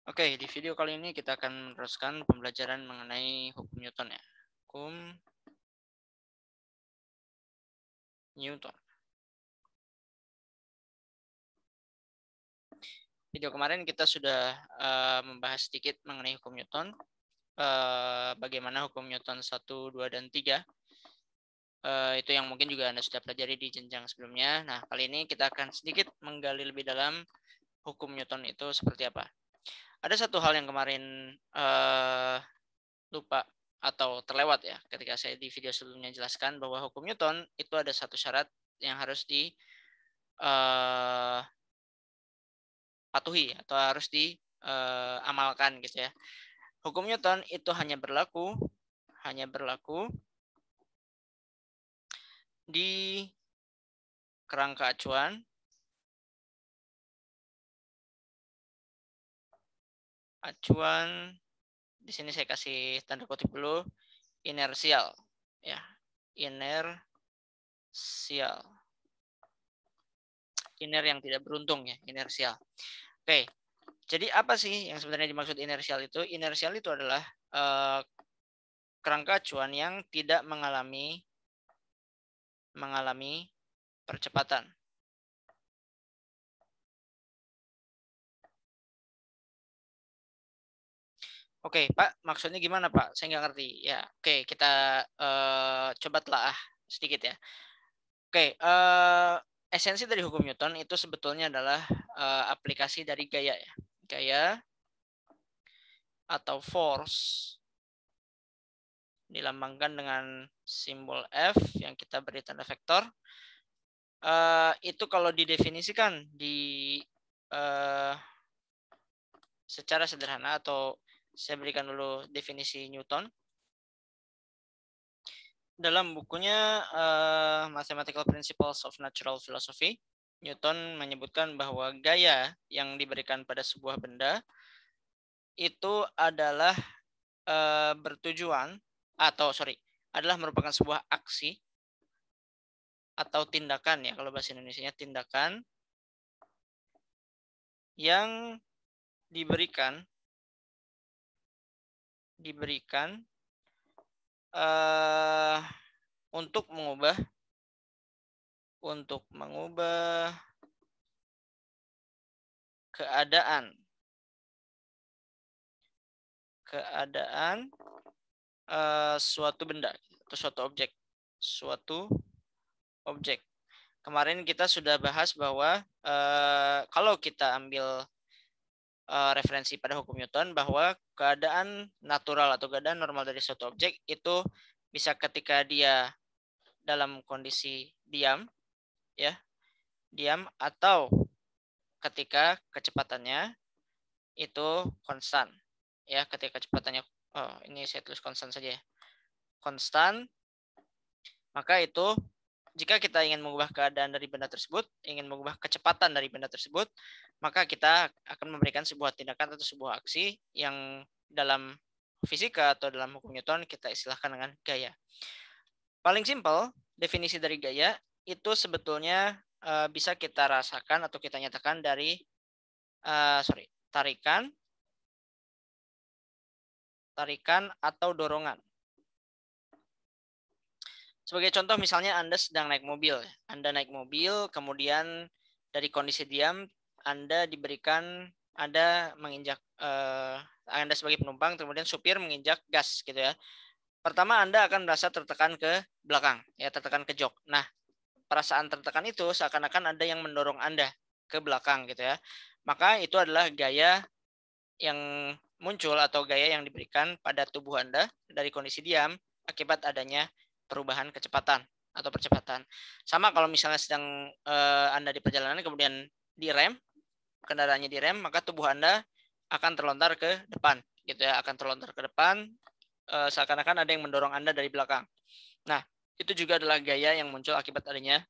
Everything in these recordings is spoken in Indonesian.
Oke, di video kali ini kita akan meneruskan pembelajaran mengenai hukum Newton ya. Hukum Newton. Video kemarin kita sudah membahas sedikit mengenai hukum Newton. Bagaimana hukum Newton 1, 2, dan 3. Itu yang mungkin juga Anda sudah pelajari di jenjang sebelumnya. Nah, kali ini kita akan sedikit menggali lebih dalam hukum Newton itu seperti apa. Ada satu hal yang kemarin lupa atau terlewat ya ketika saya di video sebelumnya jelaskan bahwa hukum Newton itu ada satu syarat yang harus dipatuhi atau harus diamalkan gitu ya. Hukum Newton itu hanya berlaku di kerangka acuan di sini saya kasih tanda kutip dulu, inersial ya, iner yang tidak beruntung ya, inersial. Oke, jadi apa sih yang sebenarnya dimaksud inersial itu? Inersial itu adalah kerangka acuan yang tidak mengalami percepatan. Oke, Pak, maksudnya gimana, Pak? Saya nggak ngerti. Ya, oke, kita coba telah sedikit ya. Oke, esensi dari hukum Newton itu sebetulnya adalah aplikasi dari gaya ya. Gaya atau force dilambangkan dengan simbol F yang kita beri tanda vektor. Itu kalau didefinisikan secara sederhana, atau saya berikan dulu definisi Newton. Dalam bukunya Mathematical Principles of Natural Philosophy, Newton menyebutkan bahwa gaya yang diberikan pada sebuah benda itu adalah adalah merupakan sebuah aksi atau tindakan ya, kalau bahasa Indonesianya tindakan yang diberikan untuk mengubah keadaan suatu benda atau suatu objek. Kemarin kita sudah bahas bahwa kalau kita ambil referensi pada hukum Newton, bahwa keadaan natural atau keadaan normal dari suatu objek itu bisa ketika dia dalam kondisi diam atau ketika kecepatannya itu konstan ya. Ketika kecepatannya ini saya tulis konstan saja ya, konstan, maka itu jika kita ingin mengubah keadaan dari benda tersebut, ingin mengubah kecepatan dari benda tersebut, maka kita akan memberikan sebuah tindakan atau sebuah aksi yang dalam fisika atau dalam hukum Newton kita istilahkan dengan gaya. Paling simpel, definisi dari gaya itu sebetulnya bisa kita rasakan atau kita nyatakan dari tarikan atau dorongan. Sebagai contoh, misalnya Anda sedang naik mobil. Anda naik mobil, kemudian dari kondisi diam, Anda menginjak, Anda sebagai penumpang, kemudian supir menginjak gas gitu ya. Pertama Anda akan merasa tertekan ke belakang, ya, tertekan ke jok. Nah, perasaan tertekan itu seakan-akan ada yang mendorong Anda ke belakang gitu ya. Maka itu adalah gaya yang muncul atau gaya yang diberikan pada tubuh Anda dari kondisi diam akibat adanya perubahan kecepatan atau percepatan. Sama kalau misalnya sedang Anda di perjalanan kemudian direm, kendaraannya direm, maka tubuh Anda akan terlontar ke depan gitu ya, seakan-akan ada yang mendorong Anda dari belakang. Nah, itu juga adalah gaya yang muncul akibat adanya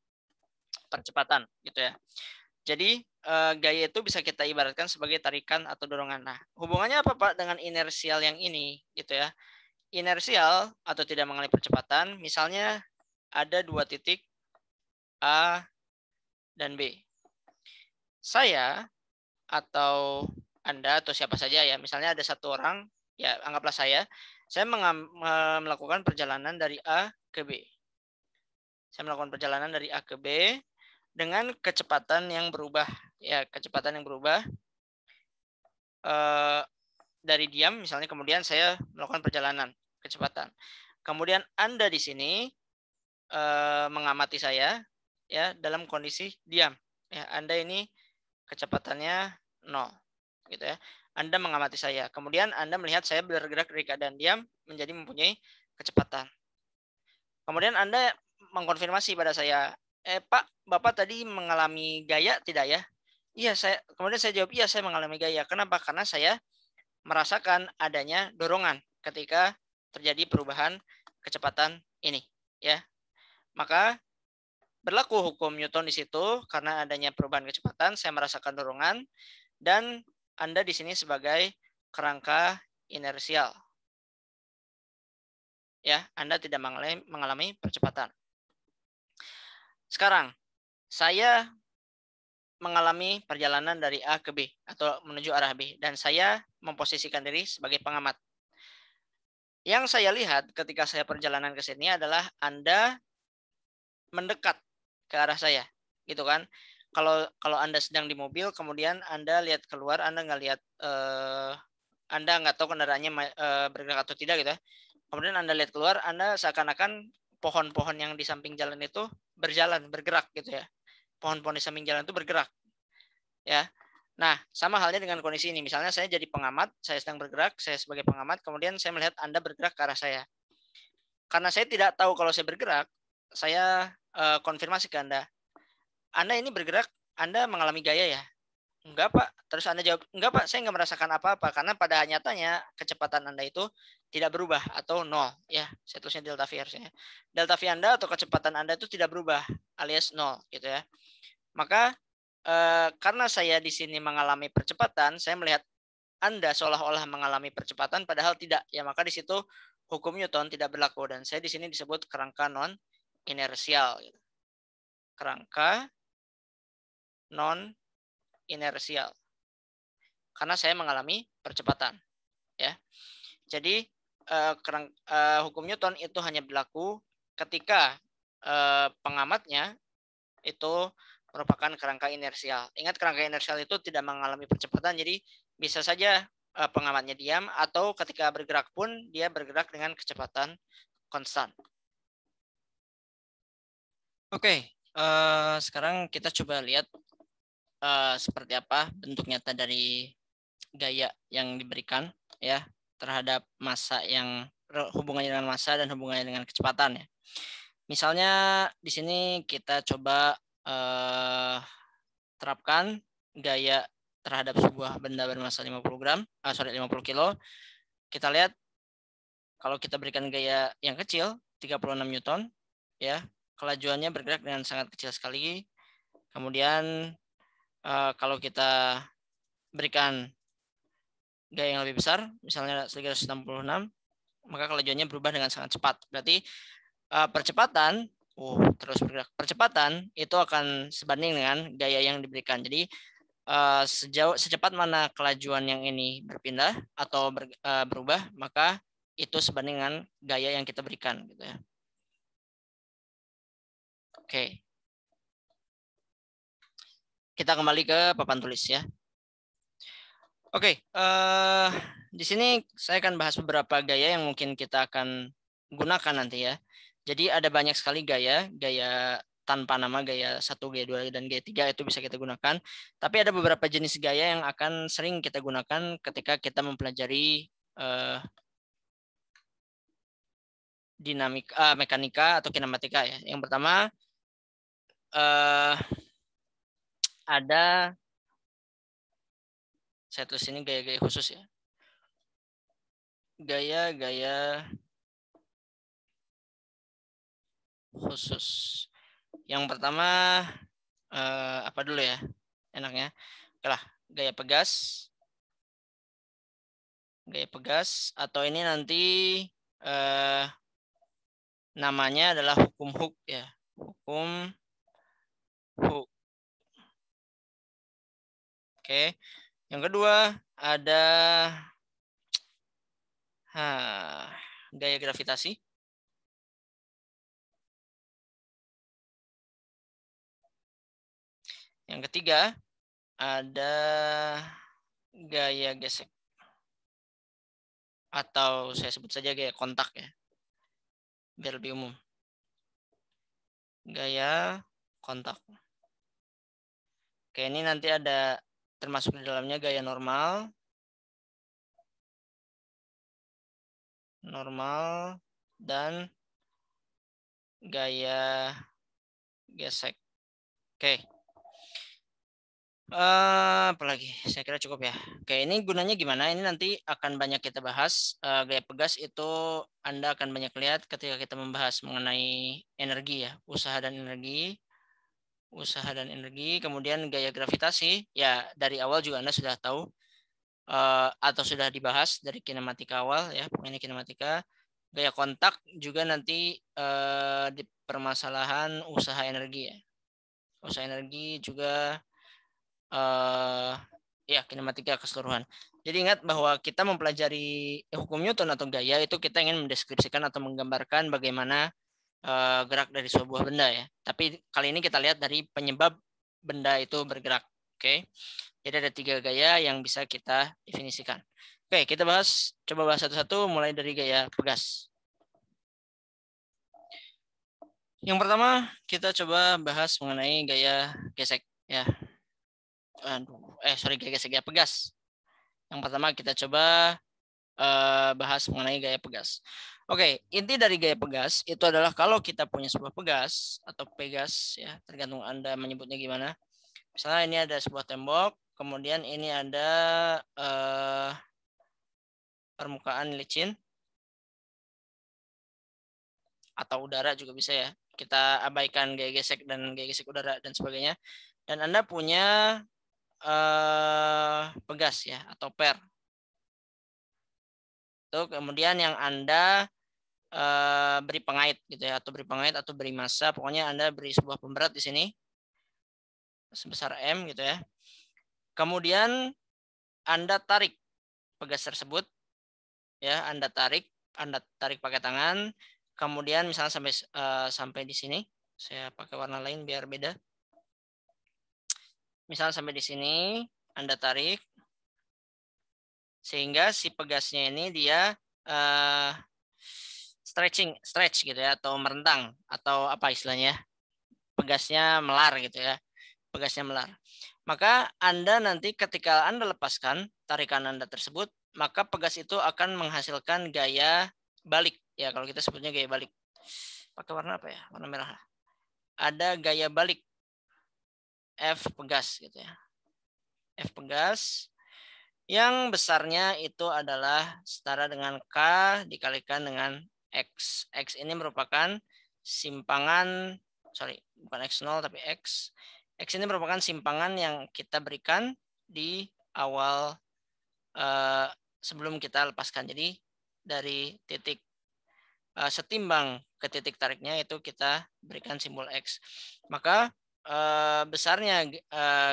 percepatan gitu ya. Jadi gaya itu bisa kita ibaratkan sebagai tarikan atau dorongan. Nah, hubungannya apa, Pak, dengan inersial yang ini gitu ya? Inersial atau tidak mengalami percepatan, misalnya ada dua titik A dan B. Saya atau Anda atau siapa saja ya, misalnya ada satu orang, ya anggaplah saya melakukan perjalanan dari A ke B. Saya melakukan perjalanan dari A ke B dengan kecepatan yang berubah, ya kecepatan yang berubah dari diam, misalnya kemudian saya melakukan perjalanan kecepatan. Kemudian Anda di sini mengamati saya, ya dalam kondisi diam. Ya, Anda ini kecepatannya 0, gitu ya. Anda mengamati saya. Kemudian Anda melihat saya bergerak dari keadaan diam menjadi mempunyai kecepatan. Kemudian Anda mengkonfirmasi pada saya, Pak, Bapak tadi mengalami gaya tidak ya? Iya, kemudian saya jawab, iya saya mengalami gaya. Kenapa? Karena saya merasakan adanya dorongan ketika terjadi perubahan kecepatan ini, ya. Maka berlaku hukum Newton di situ karena adanya perubahan kecepatan, saya merasakan dorongan dan Anda di sini sebagai kerangka inersial. Ya, Anda tidak mengalami percepatan. Sekarang, saya mengalami perjalanan dari A ke B atau menuju arah B dan saya memposisikan diri sebagai pengamat. Yang saya lihat ketika saya perjalanan ke sini adalah Anda mendekat ke arah saya, gitu kan? Kalau Anda sedang di mobil, kemudian Anda lihat keluar, Anda nggak tahu kendaraannya bergerak atau tidak, gitu ya. Kemudian Anda lihat keluar, Anda seakan-akan pohon-pohon yang di samping jalan itu bergerak, gitu ya. Pohon-pohon di samping jalan itu bergerak, ya. Nah, sama halnya dengan kondisi ini. Misalnya saya jadi pengamat, saya sedang bergerak, saya sebagai pengamat, kemudian saya melihat Anda bergerak ke arah saya. Karena saya tidak tahu kalau saya bergerak, saya konfirmasi ke Anda. Anda ini bergerak, Anda mengalami gaya ya? Enggak, Pak. Terus Anda jawab, enggak, Pak, saya enggak merasakan apa-apa. Karena pada nyatanya kecepatan Anda itu tidak berubah atau 0. Ya, saya tulisnya delta V harusnya. Delta V Anda atau kecepatan Anda itu tidak berubah alias 0, gitu ya. Maka karena saya di sini mengalami percepatan, saya melihat Anda seolah-olah mengalami percepatan padahal tidak. Ya, maka di situ hukum Newton tidak berlaku dan saya di sini disebut kerangka non inersial, gitu. Kerangka non inersial. Karena saya mengalami percepatan, ya. Jadi hukum Newton itu hanya berlaku ketika pengamatnya itu merupakan kerangka inersial. Ingat, kerangka inersial itu tidak mengalami percepatan, jadi bisa saja pengamatnya diam atau ketika bergerak pun dia bergerak dengan kecepatan konstan. Oke, sekarang kita coba lihat seperti apa bentuk nyata dari gaya yang diberikan ya terhadap massa yang hubungannya dengan massa dan hubungannya dengan kecepatan ya. Misalnya di sini kita coba terapkan gaya terhadap sebuah benda bermassa 50 kilo. Kita lihat kalau kita berikan gaya yang kecil 36 Newton ya, kelajuannya bergerak dengan sangat kecil sekali. Kemudian kalau kita berikan gaya yang lebih besar, misalnya 366, maka kelajuannya berubah dengan sangat cepat. Berarti percepatan terus bergerak. Percepatan itu akan sebanding dengan gaya yang diberikan. Jadi secepat mana kelajuan yang ini berpindah atau berubah, maka itu sebanding dengan gaya yang kita berikan, gitu ya. Oke. Kita kembali ke papan tulis ya. Oke, di sini saya akan bahas beberapa gaya yang mungkin kita akan gunakan nanti ya. Jadi ada banyak sekali gaya tanpa nama, gaya 1, gaya 2, dan gaya 3 itu bisa kita gunakan. Tapi ada beberapa jenis gaya yang akan sering kita gunakan ketika kita mempelajari mekanika atau kinematika ya. Yang pertama ada, saya tulis ini gaya-gaya khusus ya. Gaya-gaya khusus. Yang pertama apa dulu ya enaknya? Oke lah, gaya pegas. Gaya pegas atau ini nanti namanya adalah hukum Hooke ya. Hukum Hooke. Oke. Yang kedua ada gaya gravitasi. Yang ketiga ada gaya gesek. Atau saya sebut saja gaya kontak ya. Biar lebih umum. Gaya kontak. Oke, ini nanti ada termasuk di dalamnya gaya normal. Normal dan gaya gesek. Oke. Apalagi saya kira cukup ya. Oke, ini gunanya gimana? Ini nanti akan banyak kita bahas. Gaya pegas itu Anda akan banyak lihat ketika kita membahas mengenai energi ya, usaha dan energi. Kemudian gaya gravitasi ya, dari awal juga Anda sudah tahu atau sudah dibahas dari kinematika awal ya, pokoknya kinematika. Gaya kontak juga nanti di permasalahan usaha energi ya. Usaha energi juga ya kinematika keseluruhan. Jadi ingat bahwa kita mempelajari hukum Newton atau gaya itu kita ingin mendeskripsikan atau menggambarkan bagaimana gerak dari sebuah benda ya. Tapi kali ini kita lihat dari penyebab benda itu bergerak. Oke. Jadi ada 3 gaya yang bisa kita definisikan. Oke, kita coba bahas satu-satu mulai dari gaya pegas. Yang pertama kita coba bahas mengenai gaya gesek ya. Gaya pegas. Yang pertama kita coba bahas mengenai gaya pegas. Oke, inti dari gaya pegas itu adalah kalau kita punya sebuah pegas atau pegas ya, tergantung Anda menyebutnya gimana. Misalnya ini ada sebuah tembok, kemudian ini ada permukaan licin atau udara juga bisa ya. Kita abaikan gaya gesek dan gaya gesek udara dan sebagainya. Dan Anda punya pegas ya atau per. Itu kemudian yang Anda beri pengait gitu ya, atau beri pengait atau beri massa, pokoknya Anda beri sebuah pemberat di sini sebesar M gitu ya. Kemudian Anda tarik pegas tersebut ya, Anda tarik pakai tangan. Kemudian misalnya sampai di sini, saya pakai warna lain biar beda. Misalnya sampai di sini Anda tarik sehingga si pegasnya ini dia stretch gitu ya, atau merentang atau apa istilahnya, pegasnya melar gitu ya, pegasnya melar. Maka Anda nanti ketika Anda lepaskan tarikan Anda tersebut, maka pegas itu akan menghasilkan gaya balik ya, kalau kita sebutnya gaya balik. Pakai warna apa ya, warna merah. Ada gaya balik F pegas gitu ya, F pegas yang besarnya itu adalah setara dengan K dikalikan dengan X. X ini merupakan simpangan, bukan X0 tapi X. X ini merupakan simpangan yang kita berikan di awal sebelum kita lepaskan. Jadi dari titik setimbang ke titik tariknya itu kita berikan simbol X. Maka besarnya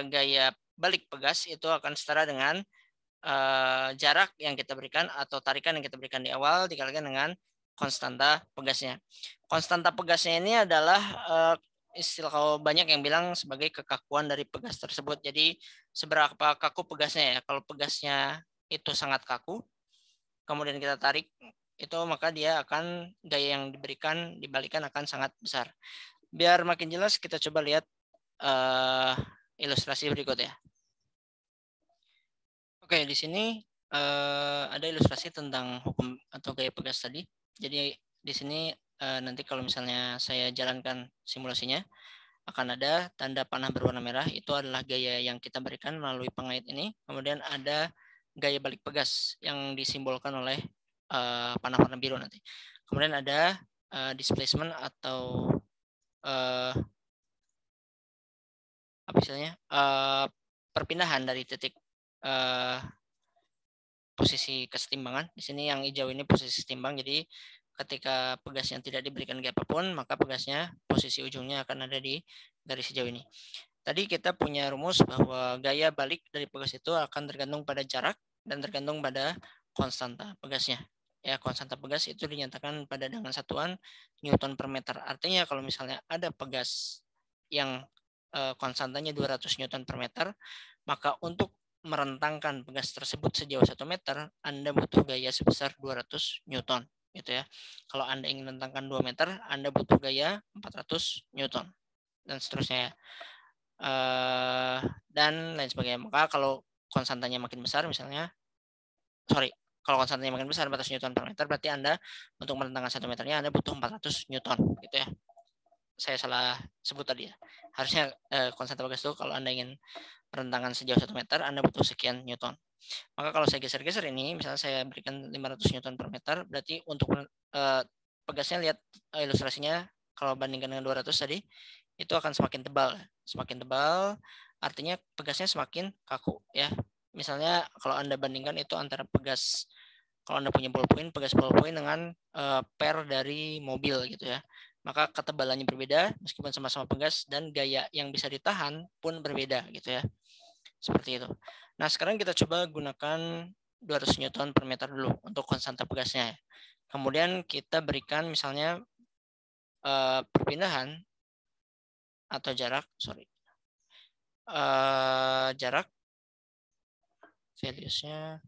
gaya balik pegas itu akan setara dengan jarak yang kita berikan atau tarikan yang kita berikan di awal dikalikan dengan konstanta pegasnya. Konstanta pegasnya ini adalah istilah, kalau banyak yang bilang sebagai kekakuan dari pegas tersebut. Jadi seberapa kaku pegasnya ya. Kalau pegasnya itu sangat kaku, kemudian kita tarik itu, maka dia akan gaya yang dibalikan akan sangat besar. Biar makin jelas kita coba lihat ilustrasi berikut ya. Oke, di sini ada ilustrasi tentang hukum atau gaya pegas tadi. Jadi di sini nanti kalau misalnya saya jalankan simulasinya, akan ada tanda panah berwarna merah, itu adalah gaya yang kita berikan melalui pengait ini. Kemudian ada gaya balik pegas yang disimbolkan oleh panah warna biru nanti. Kemudian ada displacement atau apa istilahnya, perpindahan dari titik posisi kesetimbangan. Di sini yang hijau ini posisi setimbang. Jadi ketika pegasnya tidak diberikan gaya apapun, maka pegasnya posisi ujungnya akan ada di garis hijau ini. Tadi kita punya rumus bahwa gaya balik dari pegas itu akan tergantung pada jarak dan tergantung pada konstanta pegasnya. Ya, konstanta pegas itu dinyatakan pada dengan satuan Newton per meter. Artinya kalau misalnya ada pegas yang konstantanya 200 Newton per meter, maka untuk merentangkan pegas tersebut sejauh 1 meter, Anda butuh gaya sebesar 200 Newton. Gitu ya. Kalau Anda ingin merentangkan 2 meter, Anda butuh gaya 400 Newton. Dan seterusnya. Dan lain sebagainya. Maka kalau konstantanya makin besar, misalnya, kalau konstantanya makin besar 400 Newton per meter, berarti Anda untuk merentangkan 1 meternya Anda butuh 400 Newton, gitu ya. Saya salah sebut tadi ya. Harusnya konstanta pegas itu kalau Anda ingin rentangkan sejauh 1 meter, Anda butuh sekian Newton. Maka kalau saya geser-geser ini, misalnya saya berikan 500 Newton per meter, berarti untuk pegasnya, lihat ilustrasinya, kalau bandingkan dengan 200 tadi, itu akan semakin tebal. Semakin tebal, artinya pegasnya semakin kaku ya. Misalnya kalau Anda bandingkan itu antara pegas, kalau Anda punya ballpoint, pegas ballpoint dengan per dari mobil gitu ya. Maka ketebalannya berbeda meskipun sama-sama pegas, dan gaya yang bisa ditahan pun berbeda gitu ya. Seperti itu. Nah, sekarang kita coba gunakan 200 Newton per meter dulu untuk konstanta pegasnya. Kemudian kita berikan misalnya perpindahan atau jarak, jarak values-nya.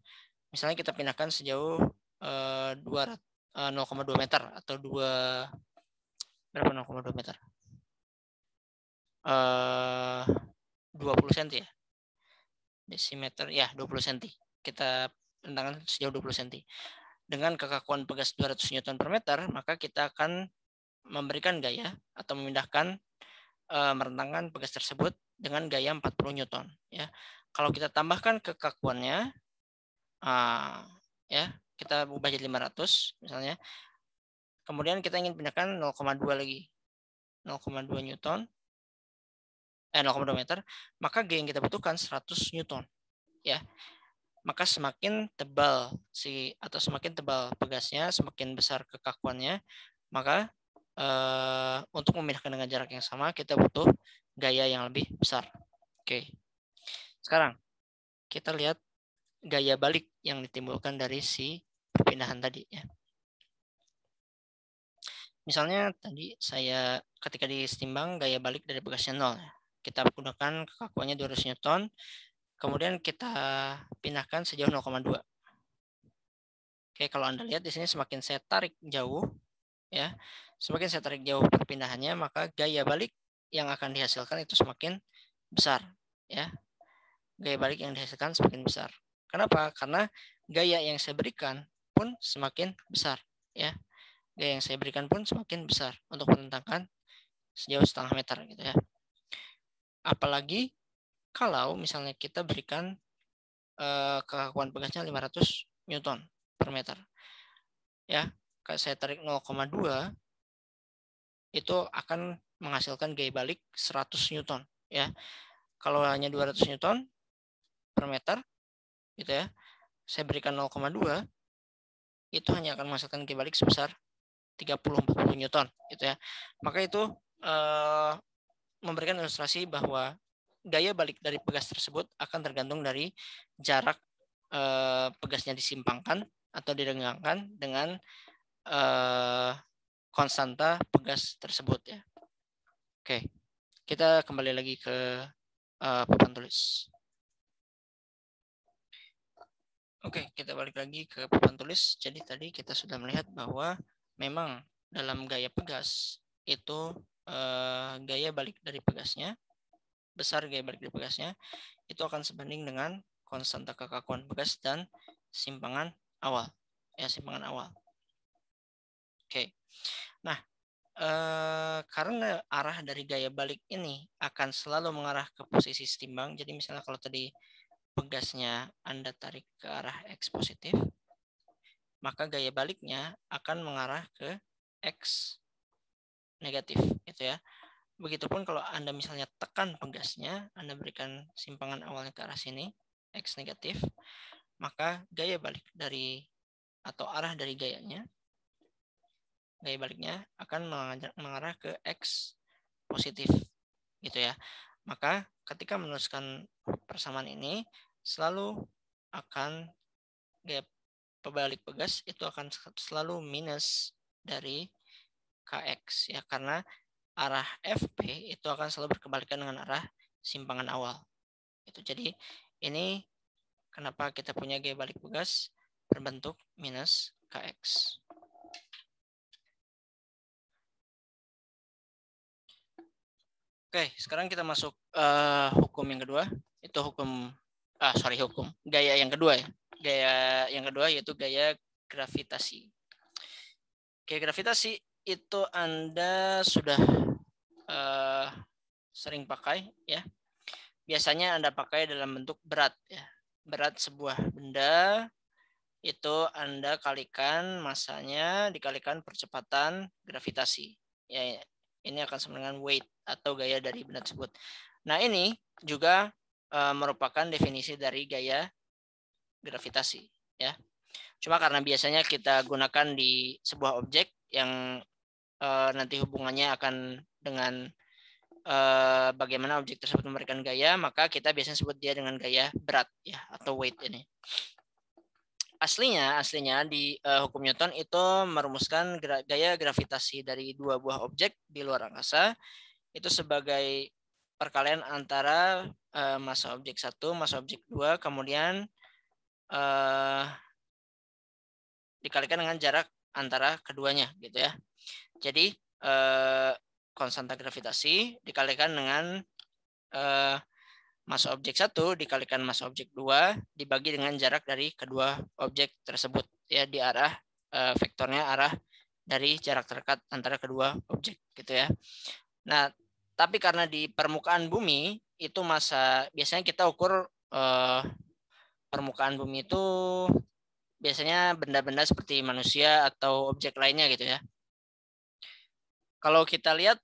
Misalnya kita pindahkan sejauh 0,2 meter atau 0,2 meter? 20 cm ya. Desimeter ya, 20 cm. Kita rentangkan sejauh 20 cm. Dengan kekakuan pegas 200 Newton per meter, maka kita akan memberikan gaya atau memindahkan merentangkan pegas tersebut dengan gaya 40 Newton ya. Kalau kita tambahkan kekakuannya, ya, kita ubah jadi 500 misalnya. Kemudian kita ingin pindahkan 0,2 lagi. 0,2 Newton 0,2 meter, maka G yang kita butuhkan 100 Newton ya. Maka semakin tebal semakin tebal pegasnya, semakin besar kekakuannya, maka untuk memindahkan dengan jarak yang sama kita butuh gaya yang lebih besar. Oke. Sekarang kita lihat gaya balik yang ditimbulkan dari si perpindahan tadi ya. Misalnya tadi saya ketika ditimbang gaya balik dari pegasnya 0 ya. Kita gunakan kekakuannya 200 Newton, kemudian kita pindahkan sejauh 0,2. Oke, kalau Anda lihat di sini semakin saya tarik jauh ya, semakin saya tarik jauh perpindahannya, maka gaya balik yang akan dihasilkan itu semakin besar ya. Gaya balik yang dihasilkan semakin besar. Kenapa? Karena gaya yang saya berikan pun semakin besar ya. Gaya yang saya berikan pun semakin besar untuk merentangkan sejauh 0,5 meter gitu ya. Apalagi kalau misalnya kita berikan kekakuan pegasnya 500 Newton per meter ya. Kalau saya tarik 0,2 itu akan menghasilkan gaya balik 100 Newton ya. Kalau hanya 200 Newton per meter gitu ya, saya berikan 0,2, itu hanya akan menghasilkan gaya balik sebesar 30-40 Newton gitu ya. Maka itu memberikan ilustrasi bahwa gaya balik dari pegas tersebut akan tergantung dari jarak pegasnya disimpangkan atau direnggangkan dengan konstanta pegas tersebut ya. Oke, kita kembali lagi ke papan tulis. Oke, kita balik lagi ke papan tulis. Jadi tadi kita sudah melihat bahwa memang dalam gaya pegas itu gaya balik dari pegasnya, besar gaya balik dari pegasnya, itu akan sebanding dengan konstanta kekakuan pegas dan simpangan awal. Ya, simpangan awal. Oke. Nah, karena arah dari gaya balik ini akan selalu mengarah ke posisi setimbang. Jadi misalnya kalau tadi pegasnya Anda tarik ke arah X positif, maka gaya baliknya akan mengarah ke X negatif gitu ya. Begitupun kalau Anda misalnya tekan pegasnya, Anda berikan simpangan awalnya ke arah sini, X negatif, maka gaya balik dari atau arah dari gaya baliknya akan mengarah ke X positif gitu ya. Maka ketika menuliskan persamaan ini selalu akan gaya pebalik pegas itu akan selalu minus dari Kx ya, karena arah FP itu akan selalu berkebalikan dengan arah simpangan awal. Itu jadi ini kenapa kita punya gaya balik pegas berbentuk minus Kx. Oke, sekarang kita masuk hukum yang kedua. Itu hukum gaya yang kedua ya. Gaya yang kedua yaitu gaya gravitasi. Gaya gravitasi itu Anda sudah sering pakai ya. Biasanya Anda pakai dalam bentuk berat ya. Berat sebuah benda itu Anda kalikan masanya dikalikan percepatan gravitasi. Ya, ini akan sama dengan weight atau gaya dari benda tersebut. Nah, ini juga merupakan definisi dari gaya gravitasi ya. Cuma karena biasanya kita gunakan di sebuah objek yang nanti hubungannya akan dengan bagaimana objek tersebut memberikan gaya, maka kita biasanya sebut dia dengan gaya berat ya atau weight ini. Aslinya di hukum Newton itu merumuskan gaya gravitasi dari dua buah objek di luar angkasa itu sebagai perkalian antara massa objek 1, massa objek 2, kemudian dikalikan dengan jarak antara keduanya gitu ya. Jadi konstanta gravitasi dikalikan dengan massa objek 1 dikalikan massa objek 2 dibagi dengan jarak dari kedua objek tersebut ya, di arah vektornya arah dari jarak terdekat antara kedua objek gitu ya. Nah, tapi karena di permukaan bumi itu biasanya kita ukur permukaan bumi itu biasanya benda-benda seperti manusia atau objek lainnya gitu ya. Kalau kita lihat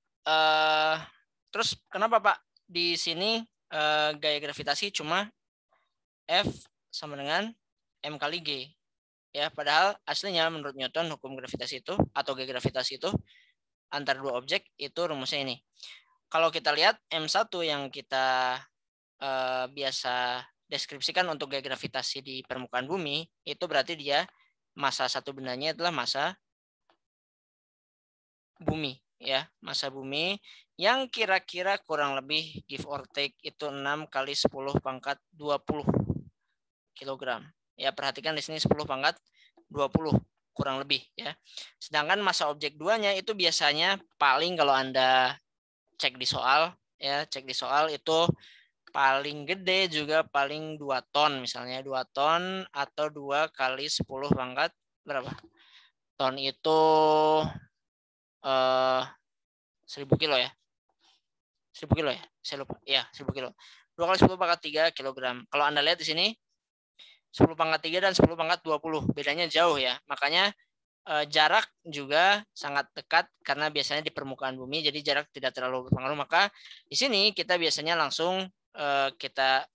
terus kenapa Pak di sini gaya gravitasi cuma F sama dengan M kali G. Ya, padahal aslinya menurut Newton hukum gravitasi itu atau gaya gravitasi itu antara dua objek itu rumusnya ini. Kalau kita lihat M1 yang kita biasa deskripsikan untuk gaya gravitasi di permukaan bumi, itu berarti dia massa satu bendanya adalah massa bumi ya, massa bumi yang kira-kira kurang lebih give or take itu 6 kali 10 pangkat 20 kg. Ya, perhatikan di sini 10 pangkat 20 kurang lebih ya. Sedangkan massa objek 2-nya itu biasanya paling kalau Anda cek di soal ya, cek di soal itu paling gede juga paling 2 ton misalnya 2 ton atau 2 kali 10 pangkat berapa? Ton itu 1000 kilo ya. 1000 kilo ya, saya lupa. Ya, 1000 kilo. 2 kali 10 pangkat 3 kilogram. Kalau Anda lihat di sini 10 pangkat 3 dan 10 pangkat 20. Bedanya jauh ya. Makanya jarak juga sangat dekat karena biasanya di permukaan bumi jadi jarak tidak terlalu berpengaruh. Maka di sini kita biasanya langsung kita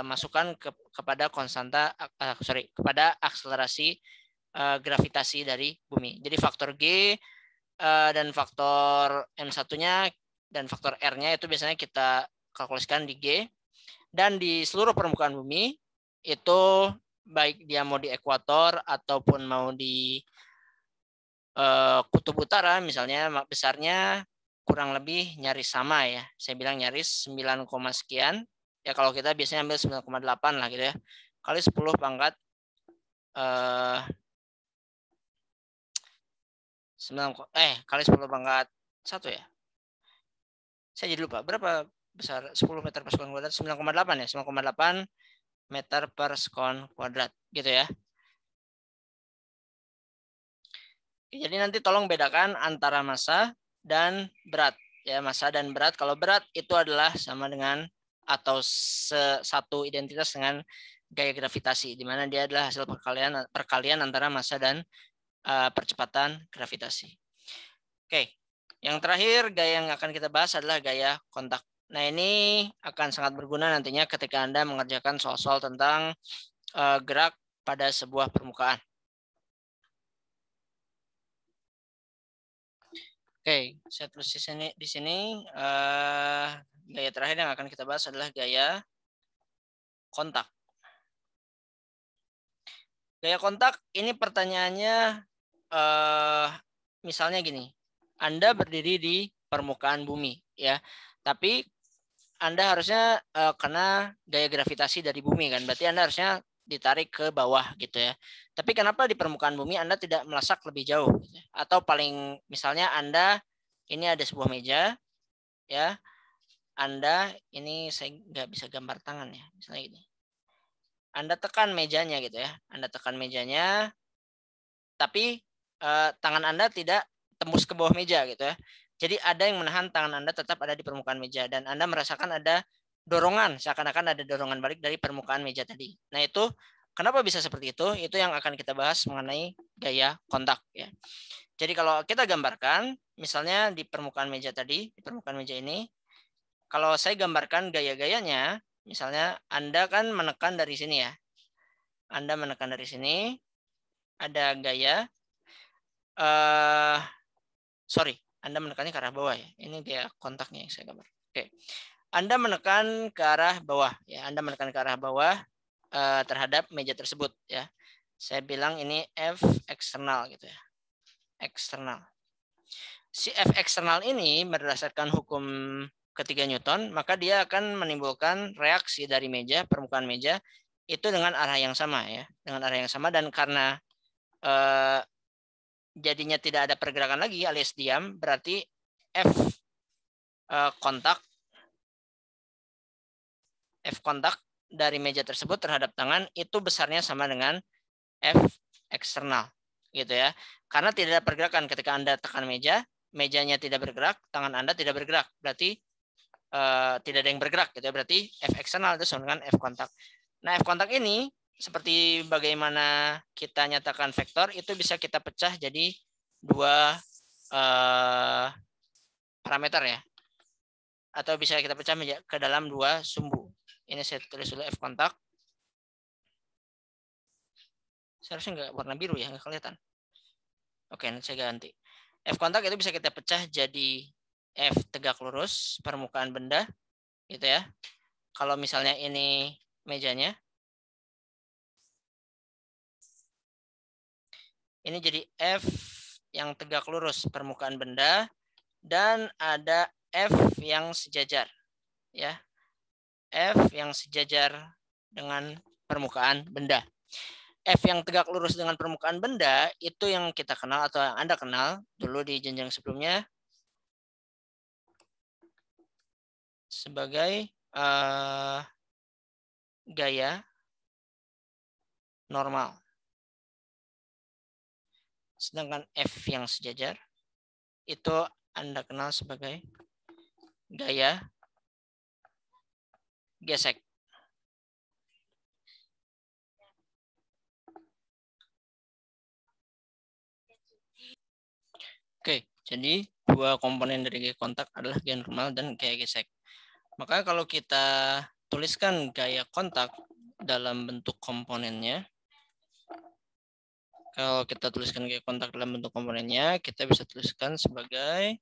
masukkan kepada kepada akselerasi gravitasi dari bumi. Jadi faktor G dan faktor M1-nya dan faktor R-nya itu biasanya kita kalkulasikan di G. Dan di seluruh permukaan bumi itu baik dia mau di ekuator ataupun mau di kutub utara misalnya besarnya kurang lebih nyaris sama ya. Saya bilang nyaris 9, sekian. Ya kalau kita biasanya ambil 9,8 lah gitu ya. Kali 10 pangkat 9 kali 10 pangkat 1 ya. Saya jadi lupa berapa besar 10 meter per sekon kuadrat, 9,8 ya, 9,8 meter per sekon kuadrat gitu ya. Jadi nanti tolong bedakan antara massa dan berat ya. Massa dan berat, kalau berat itu adalah sama dengan atau satu identitas dengan gaya gravitasi, di mana dia adalah hasil perkalian antara massa dan percepatan gravitasi. Oke, yang terakhir gaya yang akan kita bahas adalah gaya kontak. Nah, ini akan sangat berguna nantinya ketika Anda mengerjakan soal-soal tentang gerak pada sebuah permukaan. Oke, saya tulis di sini gaya terakhir yang akan kita bahas adalah gaya kontak. Gaya kontak ini pertanyaannya misalnya gini. Anda berdiri di permukaan bumi ya. Tapi Anda harusnya kena gaya gravitasi dari bumi kan. Berarti Anda harusnya ditarik ke bawah gitu ya. Tapi kenapa di permukaan bumi Anda tidak melesak lebih jauh gitu ya? Atau paling misalnya Anda ini ada sebuah meja ya. Anda ini saya nggak bisa gambar tangan ya. Misalnya gini. Anda tekan mejanya gitu ya. Anda tekan mejanya tapi tangan Anda tidak tembus ke bawah meja gitu ya. Jadi ada yang menahan tangan Anda tetap ada di permukaan meja dan Anda merasakan ada dorongan, seakan-akan ada dorongan balik dari permukaan meja tadi. Nah, itu kenapa bisa seperti itu? Itu yang akan kita bahas mengenai gaya kontak ya. Jadi kalau kita gambarkan misalnya di permukaan meja tadi, di permukaan meja ini, kalau saya gambarkan gaya-gayanya, misalnya Anda kan menekan dari sini ya. Anda menekan dari sini, ada gaya sorry, Anda menekannya ke arah bawah ya. Ini dia kontaknya yang saya gambar. Oke. Anda menekan ke arah bawah ya. Anda menekan ke arah bawah terhadap meja tersebut ya. Saya bilang ini F eksternal gitu ya. Eksternal. Si F eksternal ini berdasarkan hukum ketiga Newton, maka dia akan menimbulkan reaksi dari meja, permukaan meja itu dengan arah yang sama ya. Dengan arah yang sama dan karena jadinya tidak ada pergerakan lagi alias diam, berarti F kontak dari meja tersebut terhadap tangan itu besarnya sama dengan F eksternal gitu ya. Karena tidak ada pergerakan ketika Anda tekan meja, mejanya tidak bergerak, tangan Anda tidak bergerak. Berarti tidak ada yang bergerak gitu ya. Berarti F eksternal itu sama dengan F kontak. Nah, F kontak ini seperti bagaimana kita nyatakan vektor itu bisa kita pecah jadi dua parameter ya. Atau bisa kita pecah ke dalam dua sumbu. Ini saya tulis dulu F kontak. Seharusnya nggak warna biru ya, nggak kelihatan. Oke, nanti saya ganti. F kontak itu bisa kita pecah jadi F tegak lurus permukaan benda, gitu ya. Kalau misalnya ini mejanya, ini jadi F yang tegak lurus permukaan benda dan ada F yang sejajar, ya. F yang sejajar dengan permukaan benda. F yang tegak lurus dengan permukaan benda itu yang kita kenal atau yang Anda kenal dulu di jenjang sebelumnya sebagai gaya normal. Sedangkan F yang sejajar itu Anda kenal sebagai gaya gesek. Oke, jadi dua komponen dari gaya kontak adalah gaya normal dan gaya gesek. Maka kalau kita tuliskan gaya kontak dalam bentuk komponennya, kalau kita tuliskan gaya kontak dalam bentuk komponennya, kita bisa tuliskan sebagai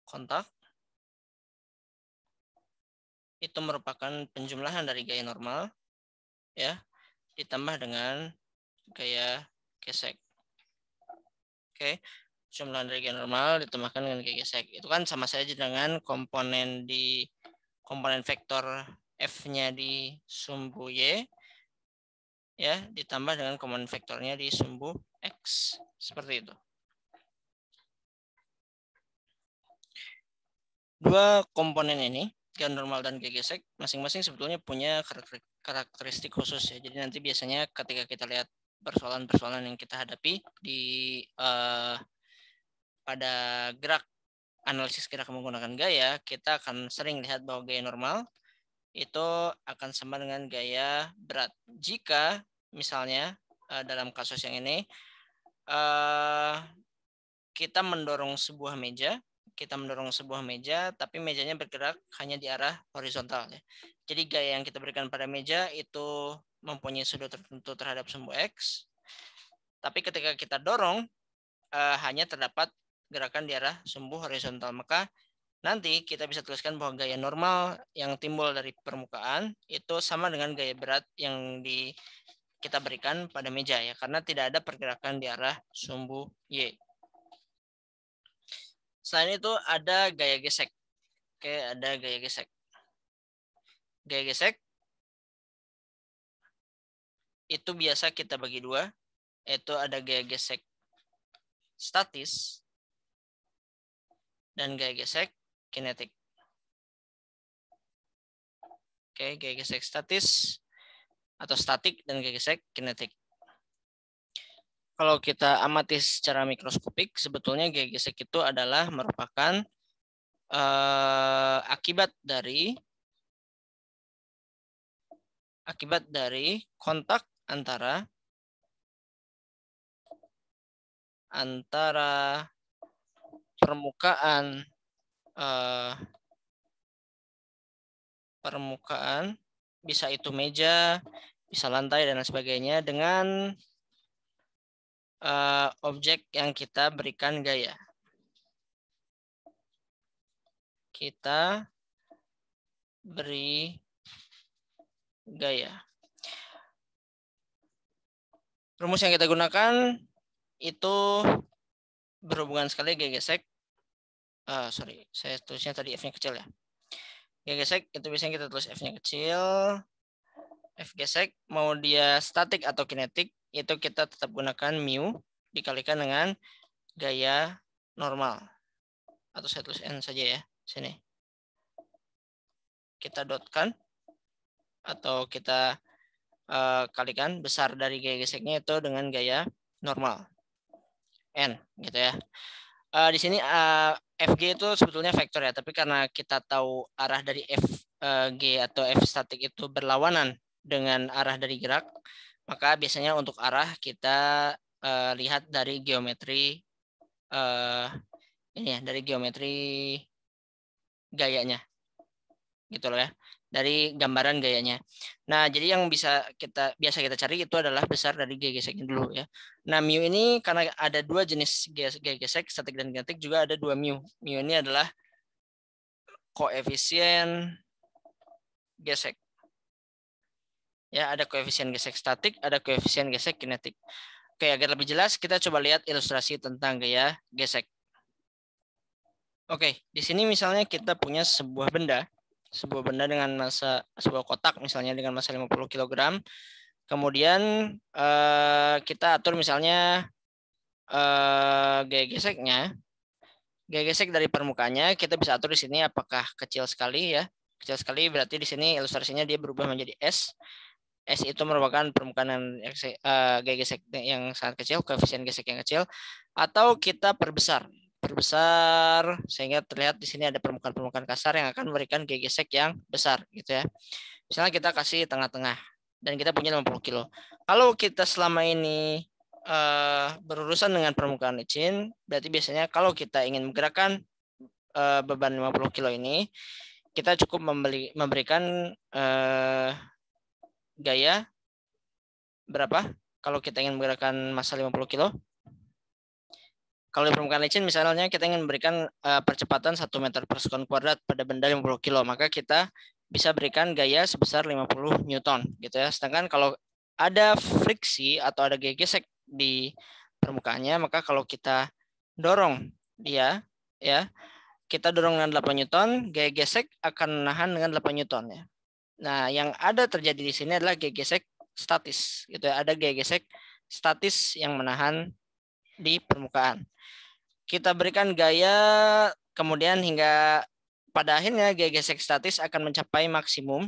kontak itu merupakan penjumlahan dari gaya normal, ya, ditambah dengan gaya gesek. Oke, jumlah dari gaya normal ditambahkan dengan gaya gesek. Itu kan sama saja dengan komponen vektor F-nya di sumbu Y, ya, ditambah dengan komponen vektornya di sumbu X. Seperti itu. Dua komponen ini, gaya normal dan gaya gesek, masing-masing sebetulnya punya karakteristik khusus ya. Jadi nanti biasanya ketika kita lihat persoalan-persoalan yang kita hadapi di pada analisis gerak menggunakan gaya, kita akan sering lihat bahwa gaya normal itu akan sama dengan gaya berat. Jika misalnya dalam kasus yang ini kita mendorong sebuah meja, tapi mejanya bergerak hanya di arah horizontal. Ya. Jadi gaya yang kita berikan pada meja itu mempunyai sudut tertentu terhadap sumbu X, tapi ketika kita dorong hanya terdapat gerakan di arah sumbu horizontal, maka nanti kita bisa tuliskan bahwa gaya normal yang timbul dari permukaan itu sama dengan gaya berat yang kita berikan pada meja ya, karena tidak ada pergerakan di arah sumbu Y. Selain itu ada gaya gesek. Oke, ada gaya gesek. Gaya gesek itu biasa kita bagi dua, yaitu ada gaya gesek statis dan gaya gesek kinetik. Oke, gaya gesek statis atau statik dan gaya gesek kinetik. Kalau kita amati secara mikroskopik, sebetulnya gaya gesek itu adalah merupakan akibat dari kontak antara permukaan bisa itu meja, bisa lantai dan lain sebagainya dengan objek yang kita berikan gaya. Kita beri gaya. Rumus yang kita gunakan itu berhubungan sekali gaya gesek. Sorry, saya tulisnya tadi F-nya kecil ya. Gaya gesek itu biasanya kita tulis F-nya kecil. F gesek mau dia statik atau kinetik itu kita tetap gunakan mu dikalikan dengan gaya normal. Atau saya tulis N saja ya, sini. Kita dotkan atau kita kalikan besar dari gaya geseknya itu dengan gaya normal. N gitu ya. Di sini Fg itu sebetulnya vektor ya, tapi karena kita tahu arah dari Fg atau F statik itu berlawanan dengan arah dari gerak, maka biasanya untuk arah kita lihat dari geometri ini ya, dari geometri gayanya, gitu loh ya, dari gambaran gayanya. Nah, jadi yang biasa kita cari itu adalah besar dari gaya geseknya dulu ya. Nah, mu ini karena ada dua jenis gaya gesek, statik dan kinetik, juga ada dua mu. Mu ini adalah koefisien gesek. Ya, ada koefisien gesek statik, ada koefisien gesek kinetik. Oke, agar lebih jelas kita coba lihat ilustrasi tentang gaya gesek. Oke, di sini misalnya kita punya sebuah benda dengan massa, sebuah kotak misalnya dengan massa 50 kg. Kemudian kita atur misalnya gaya geseknya. Gaya gesek dari permukaannya kita bisa atur di sini apakah kecil sekali ya. Kecil sekali berarti di sini ilustrasinya dia berubah menjadi S. S itu merupakan permukaan gaya gesek yang sangat kecil, koefisien gesek yang kecil, atau kita perbesar sehingga terlihat di sini ada permukaan kasar yang akan memberikan gaya gesek yang besar gitu ya. Misalnya kita kasih tengah-tengah dan kita punya 50 kilo. Kalau kita selama ini berurusan dengan permukaan licin, berarti biasanya kalau kita ingin menggerakkan beban 50 kilo ini, kita cukup memberikan gaya berapa? Kalau kita ingin menggerakkan massa 50 kilo. Kalau di permukaan licin misalnya kita ingin memberikan percepatan 1 meter per sekon kuadrat pada benda 50 kilo, maka kita bisa berikan gaya sebesar 50 Newton gitu ya. Sedangkan kalau ada friksi atau ada gaya gesek di permukaannya, maka kalau kita dorong dia ya, kita dorong dengan 8 Newton, gaya gesek akan menahan dengan 8 Newton ya. Nah, yang ada terjadi di sini adalah gaya gesek statis gitu ya. Ada gaya gesek statis yang menahan di permukaan. Kita berikan gaya kemudian hingga pada akhirnya gaya gesek statis akan mencapai maksimum.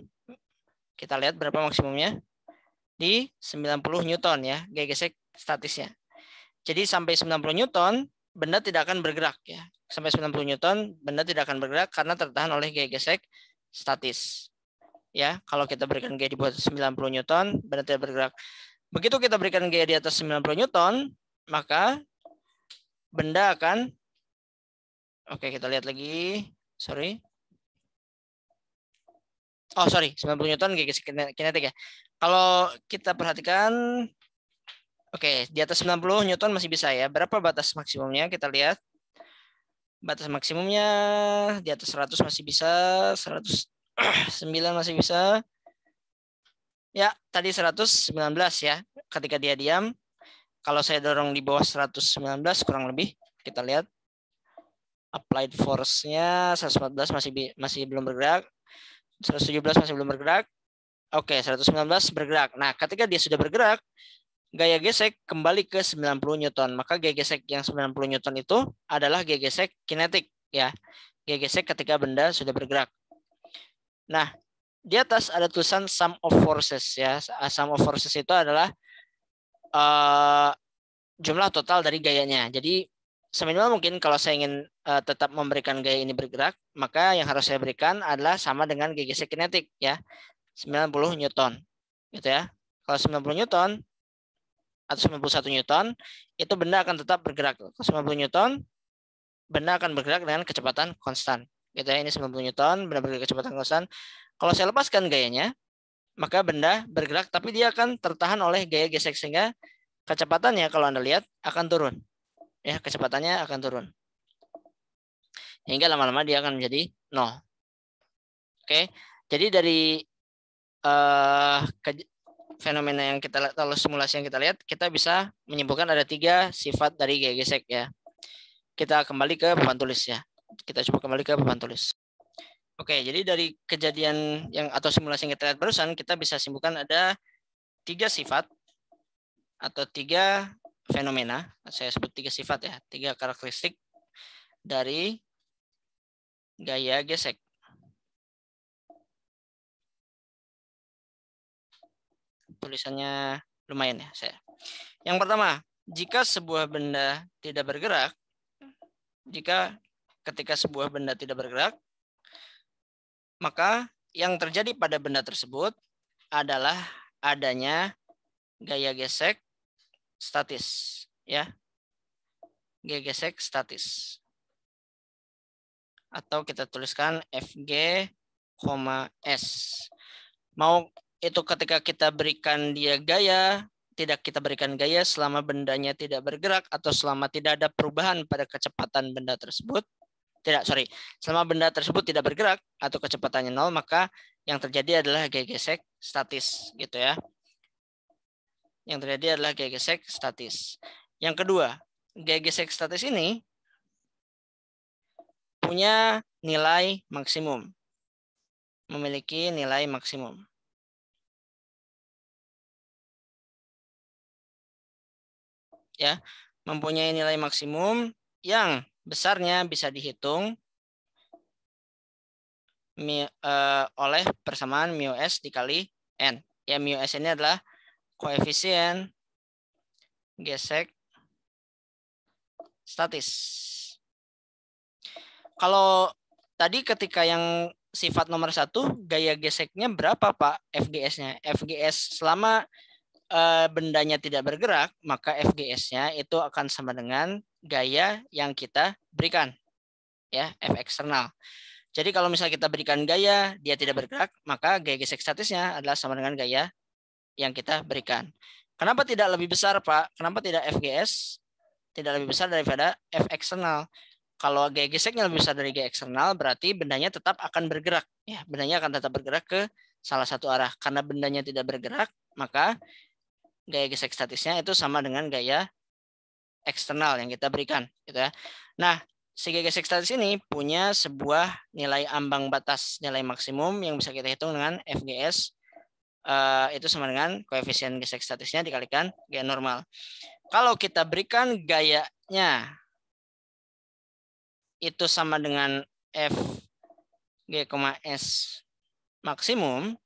Kita lihat berapa maksimumnya? Di 90 Newton ya, gaya gesek statisnya. Jadi sampai 90 Newton benda tidak akan bergerak ya. Sampai 90 Newton benda tidak akan bergerak karena tertahan oleh gaya gesek statis. Ya, kalau kita berikan gaya di bawah 90 Newton benda tidak bergerak. Begitu kita berikan gaya di atas 90 Newton, maka benda akan, oke kita lihat lagi, sorry, 90 Newton gaya gesek kinetik ya. Kalau kita perhatikan, oke di atas 90 Newton masih bisa ya. Berapa batas maksimumnya? Kita lihat. Batas maksimumnya di atas 100 masih bisa, 109 masih bisa. Ya, tadi 119 ya. Ketika dia diam, kalau saya dorong di bawah 119 kurang lebih, kita lihat applied force-nya 114 masih belum bergerak, 117 masih belum bergerak. Oke, 119 bergerak. Nah, ketika dia sudah bergerak, gaya gesek kembali ke 90 Newton. Maka gaya gesek yang 90 Newton itu adalah gaya gesek kinetik ya. Gaya gesek ketika benda sudah bergerak. Nah, di atas ada tulisan sum of forces ya. Sum of forces itu adalah jumlah total dari gayanya. Jadi seminimal mungkin kalau saya ingin tetap memberikan gaya ini bergerak, maka yang harus saya berikan adalah sama dengan gaya gesek kinetik ya. 90 Newton. Gitu ya. Kalau 90 Newton atau 91 Newton, itu benda akan tetap bergerak. Kalau 90 Newton, benda akan bergerak dengan kecepatan konstan. Gitu ya, ini 90 Newton, benda bergerak kecepatan konstan. Kalau saya lepaskan gayanya, maka benda bergerak, tapi dia akan tertahan oleh gaya gesek, sehingga kecepatannya kalau Anda lihat akan turun. Ya, kecepatannya akan turun. Hingga lama-lama dia akan menjadi 0. Oke, jadi dari fenomena yang kita lihat, kalau simulasi yang kita lihat, kita bisa menyimpulkan ada 3 sifat dari gaya gesek ya. Kita kembali ke papan tulis ya. Kita coba kembali ke papan tulis. Oke, jadi dari kejadian yang atau simulasi yang kita lihat barusan, kita bisa simpulkan ada 3 sifat atau 3 fenomena. Saya sebut 3 sifat ya, 3 karakteristik dari gaya gesek. Tulisannya lumayan ya saya. Yang pertama, jika sebuah benda tidak bergerak, ketika sebuah benda tidak bergerak, maka yang terjadi pada benda tersebut adalah adanya gaya gesek statis ya. Gaya gesek statis. Atau kita tuliskan Fg, S. Mau itu ketika kita berikan dia gaya, tidak kita berikan gaya selama bendanya tidak bergerak atau selama tidak ada perubahan pada kecepatan benda tersebut. Selama benda tersebut tidak bergerak atau kecepatannya 0, maka yang terjadi adalah gaya gesek statis gitu ya. Yang terjadi adalah gaya gesek statis. Yang kedua, gaya gesek statis ini punya nilai maksimum. Memiliki nilai maksimum. Ya, mempunyai nilai maksimum yang besarnya bisa dihitung oleh persamaan μs dikali n. Ya, μs ini adalah koefisien gesek statis. Kalau tadi ketika yang sifat nomor 1, gaya geseknya berapa Pak FGS-nya? FGS selama bendanya tidak bergerak, maka FGS-nya itu akan sama dengan gaya yang kita berikan. Ya, F eksternal. Jadi kalau misalnya kita berikan gaya, dia tidak bergerak, maka gaya gesek statisnya adalah sama dengan gaya yang kita berikan. Kenapa tidak lebih besar, Pak? Kenapa tidak FGS tidak lebih besar daripada F eksternal? Kalau gaya geseknya lebih besar dari gaya eksternal, berarti bendanya tetap akan bergerak. Ya, bendanya akan tetap bergerak ke salah satu arah. Karena bendanya tidak bergerak, maka gaya gesek statisnya itu sama dengan gaya eksternal yang kita berikan. Gitu ya. Nah, si gaya gesek statis ini punya sebuah nilai ambang batas, nilai maksimum yang bisa kita hitung dengan FGS. Itu sama dengan koefisien gesek statisnya dikalikan gaya normal. Kalau kita berikan gayanya itu sama dengan Fg, S maksimum,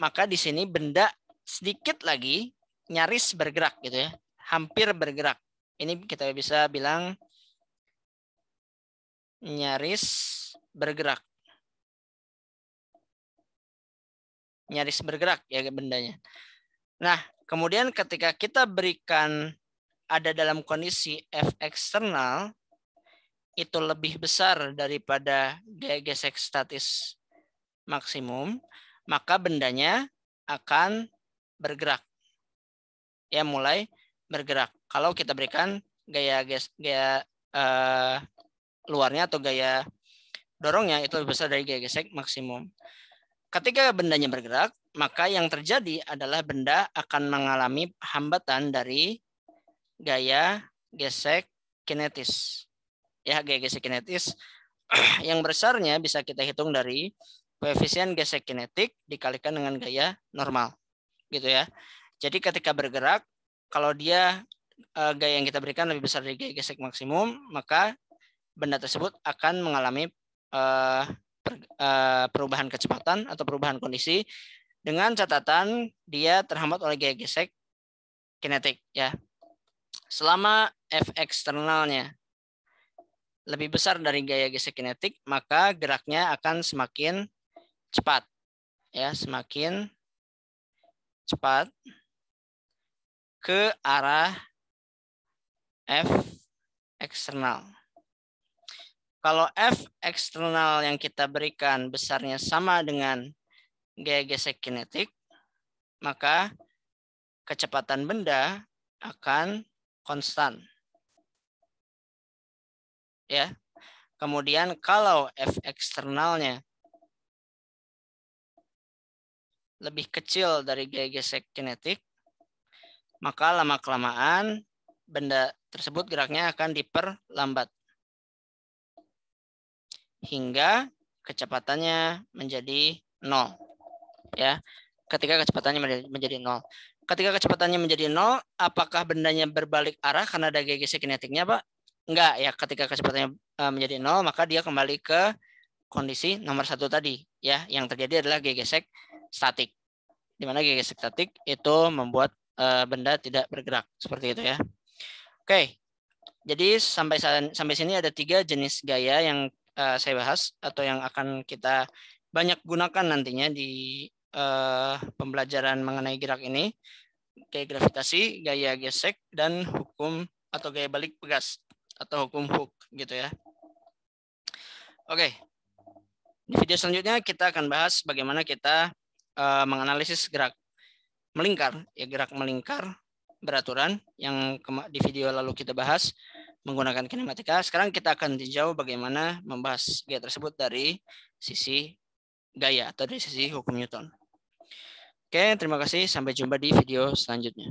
maka di sini benda sedikit lagi nyaris bergerak gitu ya, hampir bergerak. Ini kita bisa bilang nyaris bergerak. Nyaris bergerak ya bendanya. Nah, kemudian ketika kita berikan ada dalam kondisi F eksternal itu lebih besar daripada gaya gesek statis maksimum, maka bendanya akan bergerak. Ya, mulai bergerak. Kalau kita berikan gaya luarnya atau gaya dorongnya itu lebih besar dari gaya gesek maksimum. Ketika bendanya bergerak, maka yang terjadi adalah benda akan mengalami hambatan dari gaya gesek kinetis. Ya, gaya gesek kinetis yang besarnya bisa kita hitung dari koefisien gesek kinetik dikalikan dengan gaya normal. Gitu ya. Jadi ketika bergerak, kalau dia gaya yang kita berikan lebih besar dari gaya gesek maksimum, maka benda tersebut akan mengalami perubahan kecepatan atau perubahan kondisi dengan catatan dia terhambat oleh gaya gesek kinetik ya. Selama F eksternalnya lebih besar dari gaya gesek kinetik, maka geraknya akan semakin cepat ya, semakin cepat ke arah F eksternal. Kalau F eksternal yang kita berikan besarnya sama dengan gaya gesek kinetik, maka kecepatan benda akan konstan. Ya. Kemudian kalau F eksternalnya lebih kecil dari gaya gesek kinetik, maka lama-kelamaan benda tersebut geraknya akan diperlambat hingga kecepatannya menjadi 0. Ya, ketika kecepatannya menjadi 0. Ketika kecepatannya menjadi 0, apakah bendanya berbalik arah karena ada gaya gesek kinetiknya, Pak? Enggak ya, ketika kecepatannya menjadi 0, maka dia kembali ke kondisi nomor 1 tadi. Ya, yang terjadi adalah gaya gesek statik. Di mana gaya gesek statik itu membuat benda tidak bergerak. Seperti itu ya. Oke, jadi sampai sini ada 3 jenis gaya yang saya bahas atau yang akan kita banyak gunakan nantinya di pembelajaran mengenai gerak ini. Gaya gravitasi, gaya gesek, dan hukum atau gaya balik pegas atau hukum Hooke gitu ya. Oke, di video selanjutnya kita akan bahas bagaimana kita menganalisis gerak melingkar, ya gerak melingkar beraturan yang di video lalu kita bahas menggunakan kinematika. Sekarang kita akan tinjau bagaimana membahas gaya tersebut dari sisi gaya atau dari sisi hukum Newton. Oke, terima kasih. Sampai jumpa di video selanjutnya.